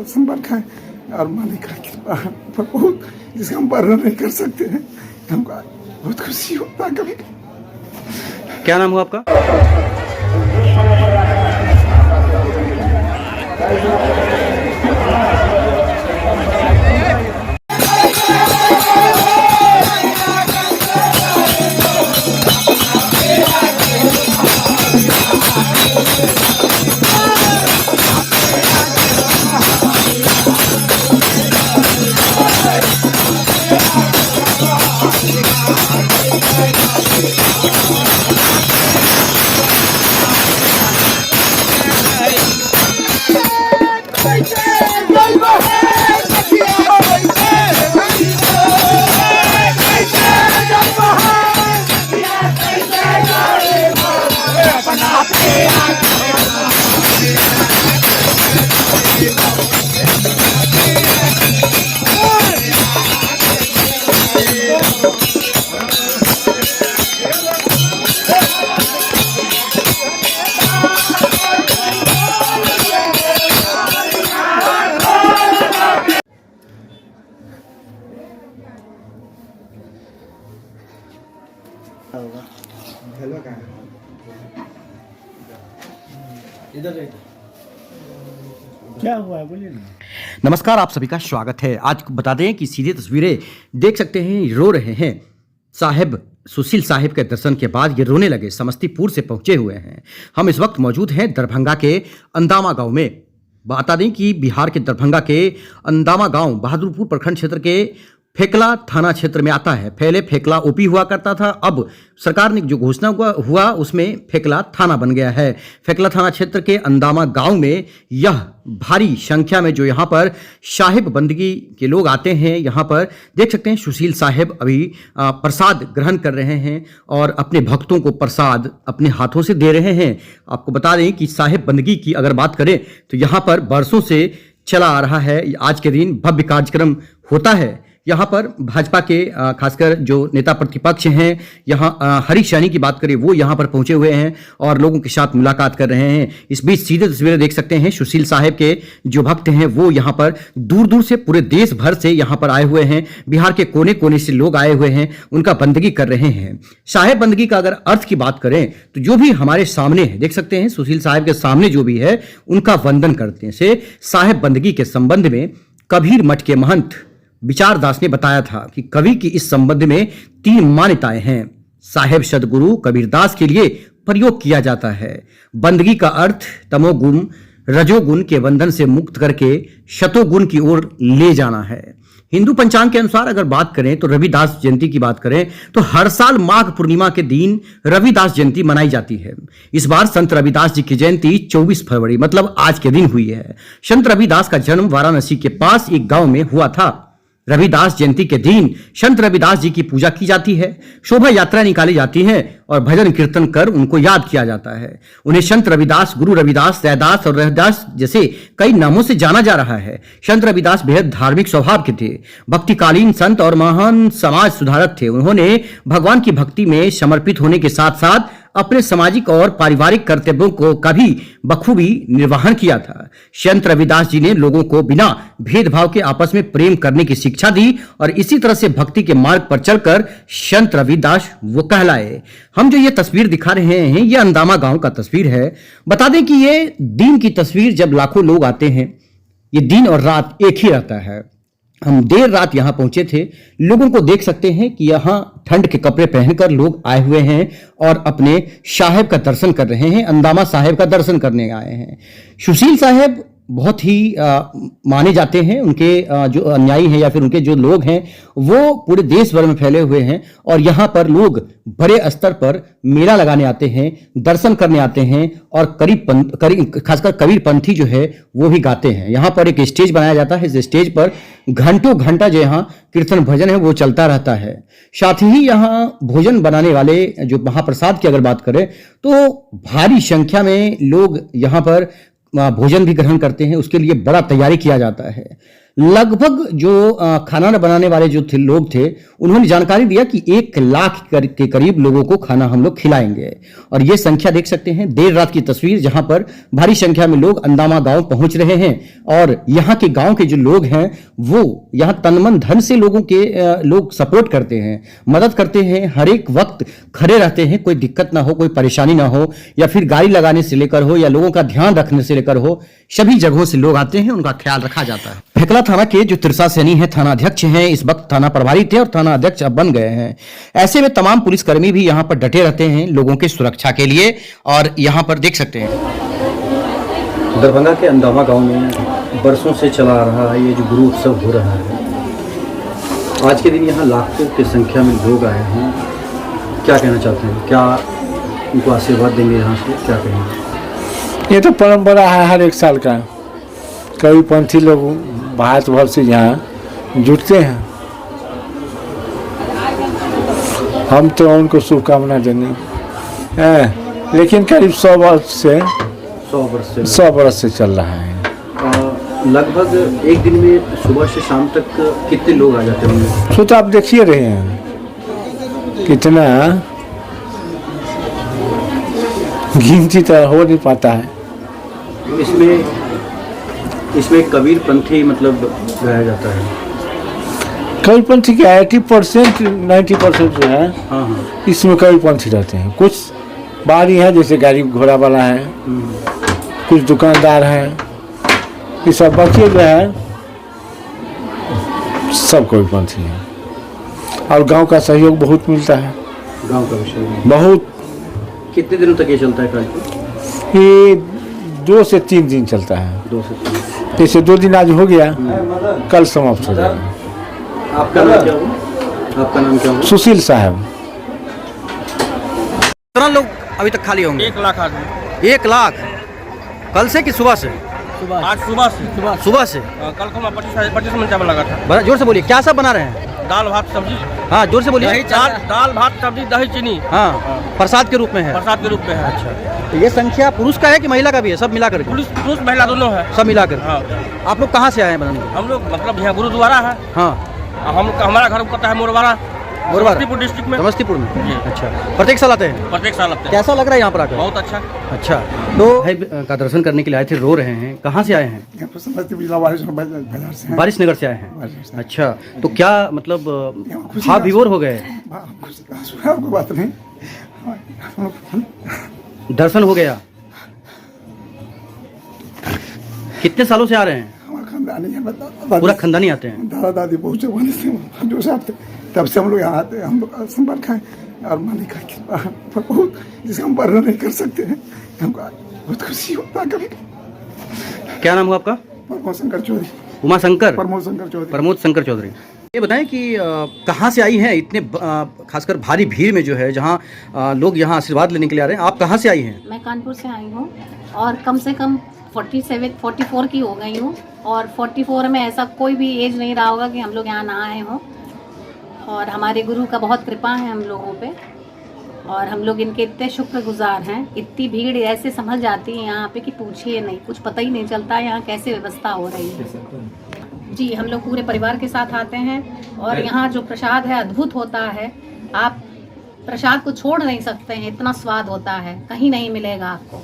संपर्क है और मालिक का कृपा बहुत, जिसका हम वर्णन नहीं कर सकते हैं। हमको बहुत खुशी होता है कभी। क्या नाम हुआ आपका? क्या हुआ है बोलिए ना। नमस्कार, आप सभी का स्वागत है। आज बता दें कि सीधे तस्वीरें देख सकते हैं, रो रहे हैं साहेब सुशील साहेब के दर्शन के बाद ये रोने लगे। समस्तीपुर से पहुंचे हुए हैं। हम इस वक्त मौजूद हैं दरभंगा के अंदामा गांव में। बता दें कि बिहार के दरभंगा के अंदामा गांव बहादुरपुर प्रखंड क्षेत्र के फेकला थाना क्षेत्र में आता है। पहले फेकला ओपी हुआ करता था, अब सरकार ने जो घोषणा हुआ उसमें फेकला थाना बन गया है। फेकला थाना क्षेत्र के अंदामा गांव में यह भारी संख्या में जो यहाँ पर साहिब बंदगी के लोग आते हैं, यहाँ पर देख सकते हैं सुशील साहेब अभी प्रसाद ग्रहण कर रहे हैं और अपने भक्तों को प्रसाद अपने हाथों से दे रहे हैं। आपको बता दें कि साहिब बंदगी की अगर बात करें तो यहाँ पर बरसों से चला आ रहा है। आज के दिन भव्य कार्यक्रम होता है। यहाँ पर भाजपा के खासकर जो नेता प्रतिपक्ष हैं, यहाँ हरीश रानी की बात करें, वो यहाँ पर पहुंचे हुए हैं और लोगों के साथ मुलाकात कर रहे हैं। इस बीच सीधे तस्वीरें देख सकते हैं, सुशील साहेब के जो भक्त हैं वो यहाँ पर दूर दूर से पूरे देश भर से यहाँ पर आए हुए हैं। बिहार के कोने कोने से लोग आए हुए हैं, उनका बंदगी कर रहे हैं। साहेब बंदगी का अगर अर्थ की बात करें तो जो भी हमारे सामने है, देख सकते हैं सुशील साहेब के सामने जो भी है उनका वंदन करते हैं। से साहेब बंदगी के संबंध में कबीर मठ के महंत विचार दास ने बताया था कि कवि की इस संबंध में 3 मान्यताएं हैं। साहेब सदगुरु कबीरदास के लिए प्रयोग किया जाता है। बंदगी का अर्थ तमोगुण रजोगुण के बंधन से मुक्त करके शतोगुण की ओर ले जाना है। हिंदू पंचांग के अनुसार अगर बात करें तो रविदास जयंती की बात करें तो हर साल माघ पूर्णिमा के दिन रविदास जयंती मनाई जाती है। इस बार संत रविदास जी की जयंती 24 फरवरी मतलब आज के दिन हुई है। संत रविदास का जन्म वाराणसी के पास एक गांव में हुआ था। रविदास जयंती के दिन संत रविदास जी की पूजा की जाती है, शोभा यात्रा निकाली जाती है और भजन कीर्तन कर उनको याद किया जाता है। उन्हें संत रविदास, गुरु रविदास, रैदास और रैदास जैसे कई नामों से जाना जा रहा है। संत रविदास बेहद धार्मिक स्वभाव के थे, भक्तिकालीन संत और महान समाज सुधारक थे। उन्होंने भगवान की भक्ति में समर्पित होने के साथ साथ अपने सामाजिक और पारिवारिक कर्तव्यों को कभी बखूबी निर्वहन किया था। संत रविदास जी ने लोगों को बिना भेदभाव के आपस में प्रेम करने की शिक्षा दी और इसी तरह से भक्ति के मार्ग पर चलकर संत रविदास वो कहलाए। हम जो ये तस्वीर दिखा रहे हैं ये अंदामा गांव का तस्वीर है। बता दें कि ये दिन की तस्वीर, जब लाखों लोग आते हैं, ये दिन और रात एक ही रहता है। हम देर रात यहाँ पहुंचे थे। लोगों को देख सकते हैं कि यहाँ ठंड के कपड़े पहनकर लोग आए हुए हैं और अपने साहेब का दर्शन कर रहे हैं, अंदामा साहेब का दर्शन करने आए हैं। सुशील साहेब बहुत ही माने जाते हैं। उनके जो अनुयायी हैं या फिर उनके जो लोग हैं वो पूरे देश भर में फैले हुए हैं और यहाँ पर लोग बड़े स्तर पर मेला लगाने आते हैं, दर्शन करने आते हैं और खासकर कबीर पंथी जो है वो भी गाते हैं। यहाँ पर एक स्टेज बनाया जाता है। इस स्टेज पर घंटों घंटा जो यहाँ कीर्तन भजन है वो चलता रहता है। साथ ही यहाँ भोजन बनाने वाले जो महाप्रसाद की अगर बात करें तो भारी संख्या में लोग यहाँ पर भोजन भी ग्रहण करते हैं। उसके लिए बड़ा तैयारी किया जाता है। लगभग जो खाना बनाने वाले जो थे लोग थे, उन्होंने जानकारी दिया कि 1 लाख के करीब लोगों को खाना हम लोग खिलाएंगे। और ये संख्या देख सकते हैं, देर रात की तस्वीर, जहां पर भारी संख्या में लोग अंदामा गांव पहुंच रहे हैं। और यहाँ के गांव के जो लोग हैं वो यहाँ तनमन धन से लोग सपोर्ट करते हैं, मदद करते हैं, हर एक वक्त खड़े रहते हैं। कोई दिक्कत ना हो, कोई परेशानी ना हो, या फिर गाड़ी लगाने से लेकर हो या लोगों का ध्यान रखने से लेकर हो, सभी जगहों से लोग आते हैं, उनका ख्याल रखा जाता है। फेकला थाना के जो तिरसा सैनी है, थाना अध्यक्ष हैं, इस वक्त थाना प्रभारी थे और थाना अध्यक्ष अब बन गए हैं। ऐसे में तमाम पुलिसकर्मी भी यहाँ पर डटे रहते हैं लोगों की सुरक्षा के लिए। और यहाँ पर देख सकते हैं दरभंगा के अंदामा गांव में बरसों से चला आ रहा है ये जो गुरु उत्सव हो रहा है। आज के दिन यहाँ लाखों की संख्या में लोग आए हैं। क्या कहना चाहते हैं, क्या उनको आशीर्वाद देंगे यहाँ से, क्या कहेंगे? ये तो परंपरा है हर एक साल का। कई पंथी लोग भारत भर से यहाँ जुटते हैं। हम तो उनको शुभकामना देंगे। लेकिन करीब 100 वर्ष से चल रहा है। लगभग एक दिन में सुबह से शाम तक कितने लोग आ जाते होंगे? सो तो आप देखिए रहे हैं कितना, गिनती तो हो नहीं पाता है। इसमें कबीर पंथी मतलब गाया जाता है। कबीर पंथी के 80% 90% जो है, हाँ, इसमें कबीर पंथी रहते हैं। कुछ बाहरी है, जैसे गाड़ी घोड़ा वाला है, कुछ दुकानदार हैं, ये सब बच्चे जो है सब कबीर पंथी है। और गांव का सहयोग बहुत मिलता है। गांव का विषय बहुत। कितने दिनों तक ये चलता है कार्यक्रम? ये 2 से 3 दिन चलता है। 2 से 3। जैसे 2 दिन आज हो गया, कल समाप्त हो जाएगा। आपका नाम क्या हुआ? आपका नाम क्या हुआ? सुशील साहब। कितना लोग अभी तक खाली होंगे? 1 लाख आदमी। 1 लाख कल से कि सुबह से? आज सुबह से कल को 25 मिनट चावल लगा था। बड़ा जोर से बोलिए, क्या सब बना रहे हैं? दाल भात सब्जी। हाँ, जोर से बोलिए। दाल भात सब्जी दही चीनी। हाँ, प्रसाद के रूप में है। प्रसाद के रूप में है। अच्छा, तो ये संख्या पुरुष का है कि महिला का भी है? सब मिलाकर? पुरुष महिला दोनों है। सब मिलाकर। हाँ। आप लोग कहाँ से आए हैं बनाने के? हम लोग मतलब यहाँ गुरुद्वारा है। हाँ। हमारा घर पता है मोरवाड़ा, समस्तीपुर डिस्ट्रिक्ट में। समस्तीपुर में? अच्छा, प्रत्येक साल आते हैं? प्रत्येक साल आते हैं। कैसा लग रहा है यहाँ पर आकर? बहुत अच्छा। अच्छा, तो का दर्शन करने के लिए आए थे, रो रहे हैं। कहाँ से आए हैं? यहाँ पर समस्तीपुर जिला बारिश से हैं। बारिश नगर से आए हैं। अच्छा, तो क्या मतलब भाव विभोर हो गए? कोई बात नहीं, दर्शन हो गया। कितने सालों से आ रहे हैं? हमारा खानदानी है, पूरा खानदानी आते हैं? दादा दादी बहुत जमाने से जो साहब थे, तब से हम लोग यहाँ आते हैं। हम लोग का संपर्क है और मालिक का कृपा बहुत, जिसका हम वर्णन नहीं कर सकते हैं। हमको बहुत खुशी होता है। कभी क्या नाम हुआ आपका? प्रमोद शंकर चौधरी। उमा शंकर? प्रमोद शंकर चौधरी। प्रमोद शंकर चौधरी। ये बताएं कि कहाँ से आई हैं इतने खासकर भारी भीड़ में जो है, जहाँ लोग यहाँ आशीर्वाद लेने के लिए आ रहे हैं? आप कहाँ से आई हैं? मैं कानपुर से आई हूँ और कम से कम 44 की हो गई हूँ। और 44 में ऐसा कोई भी एज नहीं रहा होगा कि हम लोग यहाँ ना आए हों। और हमारे गुरु का बहुत कृपा है हम लोगों पे, और हम लोग इनके इतने शुक्रगुजार हैं। इतनी भीड़ ऐसे समझ जाती है यहाँ पे कि पूछिए नहीं, कुछ पता ही नहीं चलता यहाँ कैसे व्यवस्था हो रही है। जी, हम लोग पूरे परिवार के साथ आते हैं और यहाँ जो प्रसाद है अद्भुत होता है। आप प्रसाद को छोड़ नहीं सकते हैं, इतना स्वाद होता है, कहीं नहीं मिलेगा आपको।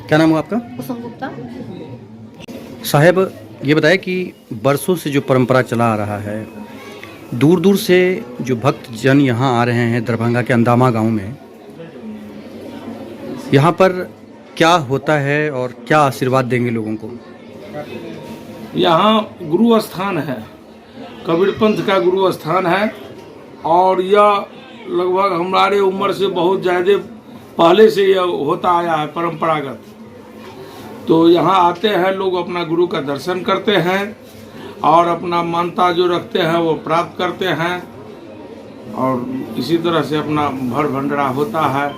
क्या नाम हुआ आपका? कुसुम गुप्ता। साहब, ये बताएं कि बरसों से जो परंपरा चला आ रहा है, दूर दूर से जो भक्त जन यहाँ आ रहे हैं दरभंगा के अंदामा गांव में, यहाँ पर क्या होता है और क्या आशीर्वाद देंगे लोगों को? यहाँ गुरु स्थान है, कबीर पंथ का गुरु स्थान है। और यह लगभग हमारे उम्र से बहुत ज़्यादा पहले से यह होता आया है परंपरागत। तो यहाँ आते हैं लोग, अपना गुरु का दर्शन करते हैं और अपना मानता जो रखते हैं वो प्राप्त करते हैं। और इसी तरह से अपना भर भंडारा होता है,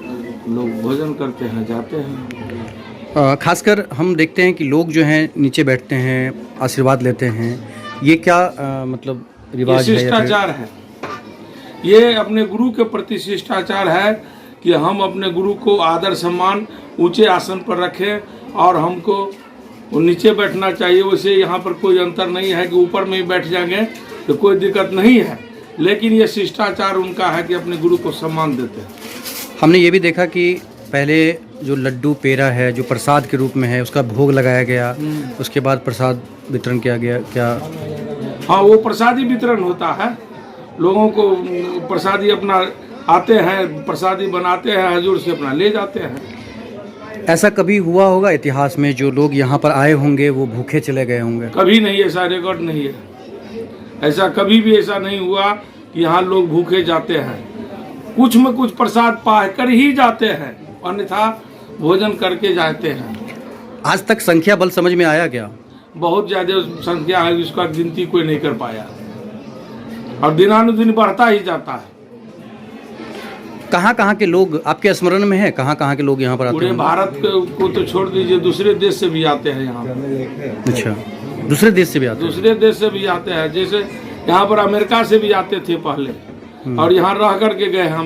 लोग भोजन करते हैं, जाते हैं। खासकर हम देखते हैं कि लोग जो हैं नीचे बैठते हैं, आशीर्वाद लेते हैं। ये क्या मतलब रिवाज है? शिष्टाचार है, ये अपने गुरु के प्रति शिष्टाचार है कि हम अपने गुरु को आदर सम्मान ऊंचे आसन पर रखें और हमको वो नीचे बैठना चाहिए। वैसे यहाँ पर कोई अंतर नहीं है कि ऊपर में ही बैठ जाएंगे तो कोई दिक्कत नहीं है, लेकिन ये शिष्टाचार उनका है कि अपने गुरु को सम्मान देते हैं। हमने ये भी देखा कि पहले जो लड्डू पेड़ा है जो प्रसाद के रूप में है उसका भोग लगाया गया, उसके बाद प्रसाद वितरण किया गया। क्या? हाँ, वो प्रसादी वितरण होता है, लोगों को प्रसादी अपना आते हैं, प्रसादी बनाते हैं, हजूर से अपना ले जाते हैं। ऐसा कभी हुआ होगा इतिहास में जो लोग यहाँ पर आए होंगे वो भूखे चले गए होंगे? कभी नहीं, ऐसा रिकॉर्ड नहीं है। ऐसा कभी भी ऐसा नहीं हुआ कि यहाँ लोग भूखे जाते हैं। कुछ में कुछ प्रसाद पा कर ही जाते हैं, अन्यथा भोजन करके जाते हैं। आज तक संख्या बल समझ में आया क्या? बहुत ज़्यादा संख्या है, इसका गिनती कोई नहीं कर पाया और दिनानुदिन बढ़ता ही जाता है। कहाँ के लोग आपके स्मरण में है? कहाँ के लोग यहाँ पर आते पूरे हैं? भारत को तो छोड़ दीजिए, दूसरे देश से भी आते हैं यहाँ। अच्छा, दूसरे देश से भी आते हैं? दूसरे देश से भी आते हैं, जैसे यहाँ पर अमेरिका से भी आते थे पहले, और यहाँ रह करके गए हैं।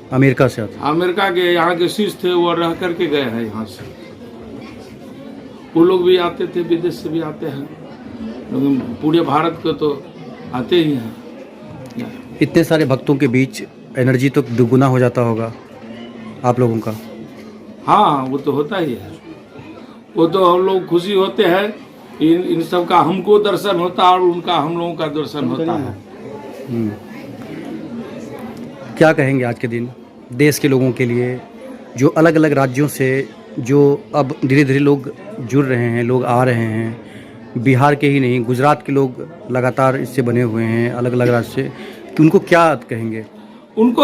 अमेरिका से आते? अमेरिका के यहाँ के शिष्य थे, वो रह करके गए हैं यहाँ से। वो लोग भी आते थे, विदेश से भी आते हैं, लेकिन पूरे भारत को तो आते ही हैं। इतने सारे भक्तों के बीच एनर्जी तो दुगुना हो जाता होगा आप लोगों का? हाँ, वो तो होता ही है। वो तो हम लोग खुशी होते हैं, इन सब का हमको दर्शन होता है और उनका हम लोगों का दर्शन होता है। क्या कहेंगे आज के दिन देश के लोगों के लिए, जो अलग अलग राज्यों से जो अब धीरे धीरे लोग जुड़ रहे हैं, लोग आ रहे हैं, बिहार के ही नहीं गुजरात के लोग लगातार इससे बने हुए हैं अलग अलग राज्य से, तो उनको क्या कहेंगे? उनको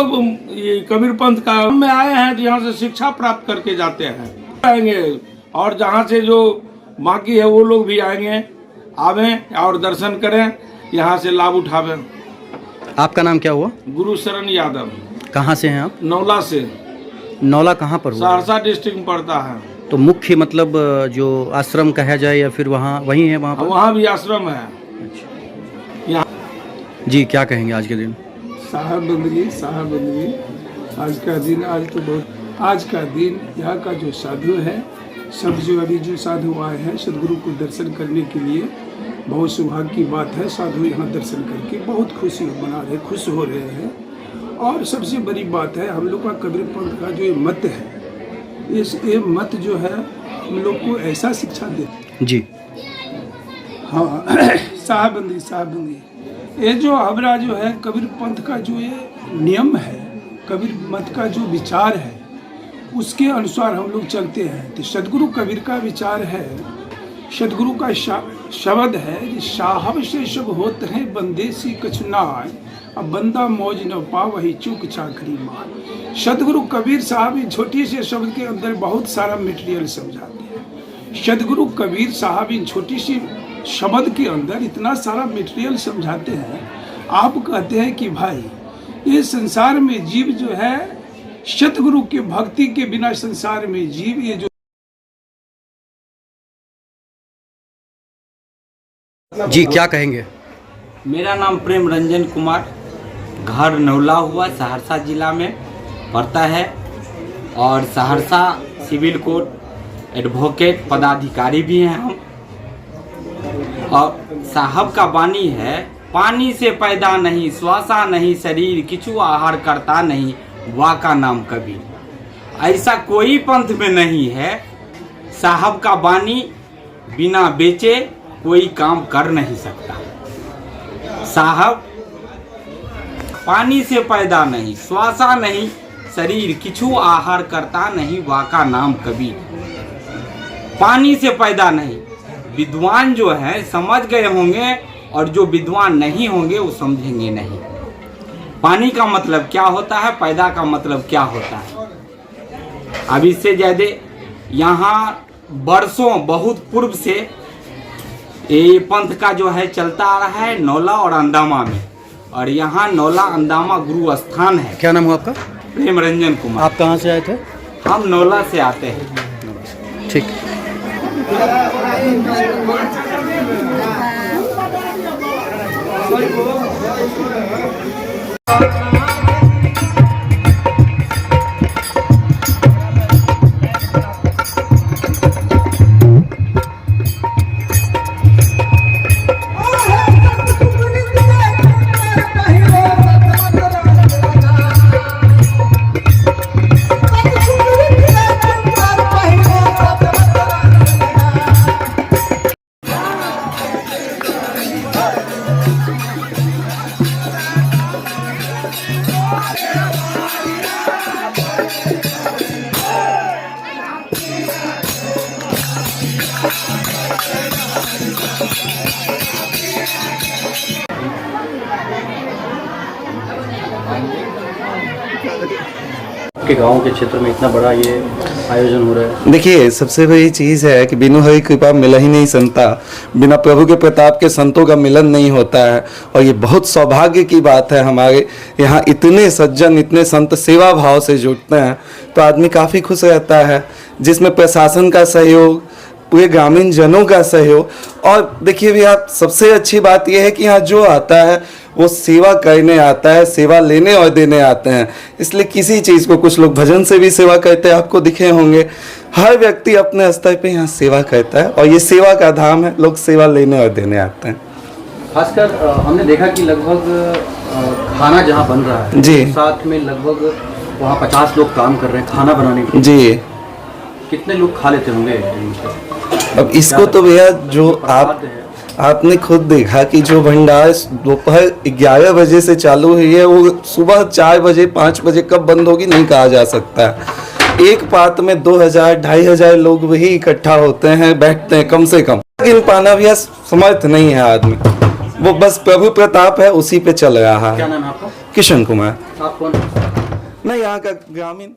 ये कबीर पंथ का में आए हैं, यहाँ से शिक्षा प्राप्त करके जाते हैं, आएंगे, और जहाँ से जो बाकी है वो लोग भी आएंगे, आवें और दर्शन करें, यहाँ से लाभ उठावें। आपका नाम क्या हुआ? गुरुशरण यादव। कहाँ से हैं आप? नौला से। नौला कहाँ पर हुआ? सहरसा डिस्ट्रिक्ट में पड़ता है। तो मुख्य मतलब जो आश्रम कहा जाए या फिर वहाँ वहीं है? वहाँ पर वहाँ भी आश्रम है। यहाँ जी क्या कहेंगे आज के दिन? साहब बंदगी आज का दिन, आज का दिन यहाँ का जो साधु है, सब जो अभी जो साधु आए हैं सदगुरु को दर्शन करने के लिए, बहुत सौभाग्य की बात है। साधु यहाँ दर्शन करके बहुत खुशी मना रहे, खुश हो रहे हैं। और सबसे बड़ी बात है, हम लोग का कबीर पंथ का जो ये मत है, ये मत जो है हम लोग को ऐसा शिक्षा देते जी। हाँ, साहब बंदी ये जो हमारा जो है कबीर पंथ का जो ये नियम है, कबीर मत का जो विचार है, उसके अनुसार हम लोग चलते हैं। तो सदगुरु कबीर का विचार है, सदगुरु का शब्द है कि साहब से सब होते हैं बंदे सी कछुनाय, अब बंदा मौज न पा वही चूक चाकरी मार। सदगुरु कबीर साहब इन छोटी से शब्द के अंदर बहुत सारा मटेरियल समझाते हैं। सदगुरु कबीर साहब इन छोटी सी शब्द के अंदर इतना सारा मटेरियल समझाते हैं। आप कहते हैं कि भाई ये संसार में जीव जो है, सतगुरु के भक्ति के बिना संसार में जीव ये जो जी क्या कहेंगे? मेरा नाम प्रेम रंजन कुमार, घर नौला हुआ सहरसा जिला में पड़ता है, और सहरसा सिविल कोर्ट एडवोकेट पदाधिकारी भी हैं हम। और साहब का वाणी है, पानी से पैदा नहीं, श्वासा नहीं शरीर, किछु आहार करता नहीं, वा का नाम कबीर। ऐसा कोई पंथ में नहीं है। साहब का वाणी बिना बेचे कोई काम कर नहीं सकता। साहब पानी से पैदा नहीं, श्वासा नहीं शरीर, किछु आहार करता नहीं, वा का नाम कबीर। पानी से पैदा नहीं, विद्वान जो है समझ गए होंगे, और जो विद्वान नहीं होंगे वो समझेंगे नहीं। पानी का मतलब क्या होता है, पैदा का मतलब क्या होता है। अब इससे ज़्यादा यहाँ बरसों बहुत पूर्व से ये पंथ का जो है चलता आ रहा है नौला और अंदामा में, और यहाँ नौला अंदामा गुरु स्थान है। क्या नाम हुआ आपका? प्रेम रंजन कुमार। आप कहाँ से आए थे? हम नौला से आते हैं। ठीक। के गांव के क्षेत्र में इतना बड़ा ये आयोजन हो रहा है। देखिए, सबसे बड़ी चीज़ है कि बिनु हरि कृपा मिला ही नहीं संता, बिना प्रभु के प्रताप के संतों का मिलन नहीं होता है। और ये बहुत सौभाग्य की बात है, हमारे यहाँ इतने सज्जन, इतने संत सेवा भाव से जुटते हैं तो आदमी काफ़ी खुश रहता है, जिसमें प्रशासन का सहयोग, पूरे ग्रामीण जनों का सहयोग। और देखिए भैया, सबसे अच्छी बात यह है कि यहाँ जो आता है वो सेवा करने आता है, सेवा लेने और देने आते हैं। इसलिए किसी चीज़ को, कुछ लोग भजन से भी सेवा करते हैं, आपको दिखे होंगे। हर व्यक्ति अपने स्तर पे यहाँ सेवा करता है और ये सेवा का धाम है, लोग सेवा लेने और देने आते हैं। खासकर हमने देखा कि लगभग खाना जहाँ बन रहा है जी, साथ में लगभग वहाँ 50 लोग काम कर रहे हैं खाना बनाने के। जी, कितने लोग खा लेते होंगे? अब इसको तो भैया जो आपने खुद देखा कि जो भंडार दोपहर 11 बजे से चालू हुई है वो सुबह 4 बजे 5 बजे कब बंद होगी नहीं कहा जा सकता। एक पात में 2000-2500 लोग वही इकट्ठा होते हैं, बैठते हैं, कम से कम गिन पाना भी समर्थ नहीं है आदमी। वो बस प्रभु प्रताप है, उसी पे चल रहा है। क्या नाम है आपका? किशन कुमार। आप कौन? मैं यहाँ का ग्रामीण